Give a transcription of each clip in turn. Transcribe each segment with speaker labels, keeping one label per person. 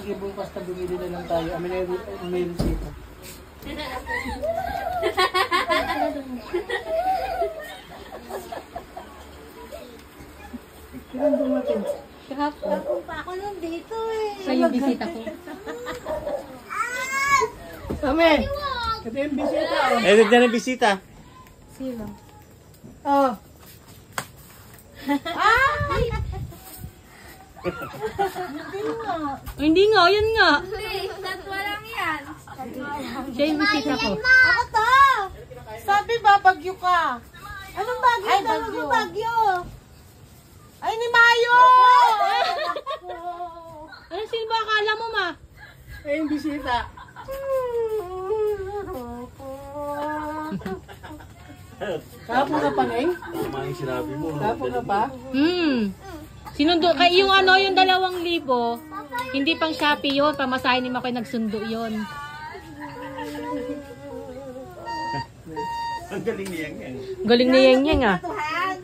Speaker 1: sige bukas na bumili na lang tayo. May resita. Kailan dumating?
Speaker 2: Kahapon pa ako nun dito eh.
Speaker 3: Siya yung bisita ko.
Speaker 1: Mami! Ito yung bisita.
Speaker 4: Eh, ito na bisita.
Speaker 3: Sino?
Speaker 1: Oh.
Speaker 2: Ay!
Speaker 3: Hindi nga, yun nga.
Speaker 2: Please, tatwa lang yan.
Speaker 3: Siya yung bisita ko.
Speaker 2: Ako to!
Speaker 1: Sabi ba, bagyo ka?
Speaker 2: Anong bagyo?
Speaker 1: Ay,
Speaker 2: Anong
Speaker 1: bagyo.
Speaker 2: bagyo?
Speaker 1: Ay, ni Mayo!
Speaker 3: Ano, sino ba akala mo, ma?
Speaker 1: Eh, yung bisita. Kahapon na pa, Neng?
Speaker 4: Tama yung sinabi mo.
Speaker 1: Kahapon na pa?
Speaker 3: Sinundo, kay yung ano, yung 2,000, hindi pang Shopee yun, pamasahin ni Makoy nagsundo yun.
Speaker 4: Ang galing niya yan.
Speaker 3: Galing ni Yeng Yeng ah.
Speaker 2: Tuhan!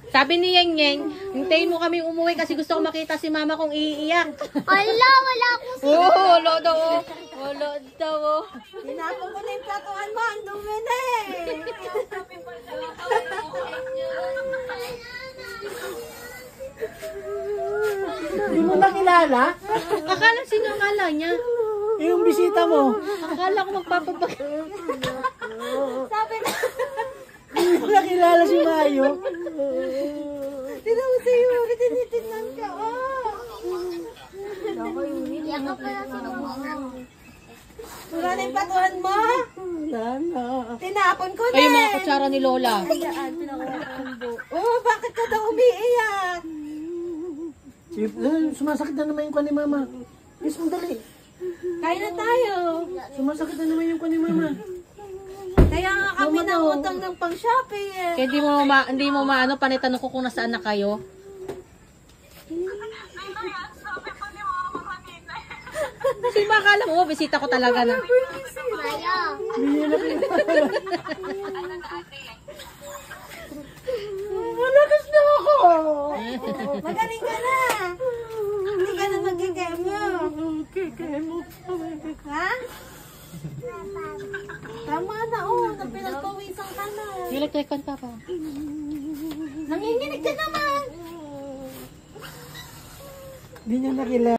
Speaker 3: Sabi ni Yeng Yeng, hintayin mo kami umuwi kasi gusto ko makita si mama kong iiyak.
Speaker 2: Ala, wala akong
Speaker 3: Wala daw. Wala daw.
Speaker 2: Tinapon ko na yung platuhan mo. Ang dumi na eh.
Speaker 1: Hindi mo nakilala?
Speaker 3: Akala sino akala niya?
Speaker 1: Eh, yung bisita mo.
Speaker 3: Akala ko magpapabag.
Speaker 2: Sabi na.
Speaker 1: Hindi mo nakilala si Mayo.
Speaker 2: Tinan mo si Yuri. Tinitignan ka. Oh. Iyak ka pala sinubukan. Wala na yung platuhan mo.
Speaker 1: Wala na.
Speaker 2: Tinapon ko na.
Speaker 3: Ay, yung mga kutsara ni Lola.
Speaker 2: Oh, bakit ka daw umiiyak?
Speaker 1: Sumasakit na naman yung kwan ni Mama. Yes, dali.
Speaker 2: Kain na tayo.
Speaker 1: Sumasakit na naman yung kwan ni Mama.
Speaker 2: Kaya nga kami nangutang ng pang-shopping eh.
Speaker 3: Kaya hindi mo maano, panitanong ko kung nasaan na kayo. Kasi ba akala mo, bisita ko talaga na.
Speaker 1: Malakas na ako.
Speaker 2: Magaling ka na. Hindi ka na magkikemo.
Speaker 1: Kikemo.
Speaker 2: Ha? Tama na oh. Pinagpawisan ka na.
Speaker 3: Electrican ka pa.
Speaker 2: Nanginginig ka naman.
Speaker 1: Hindi niya nakilala.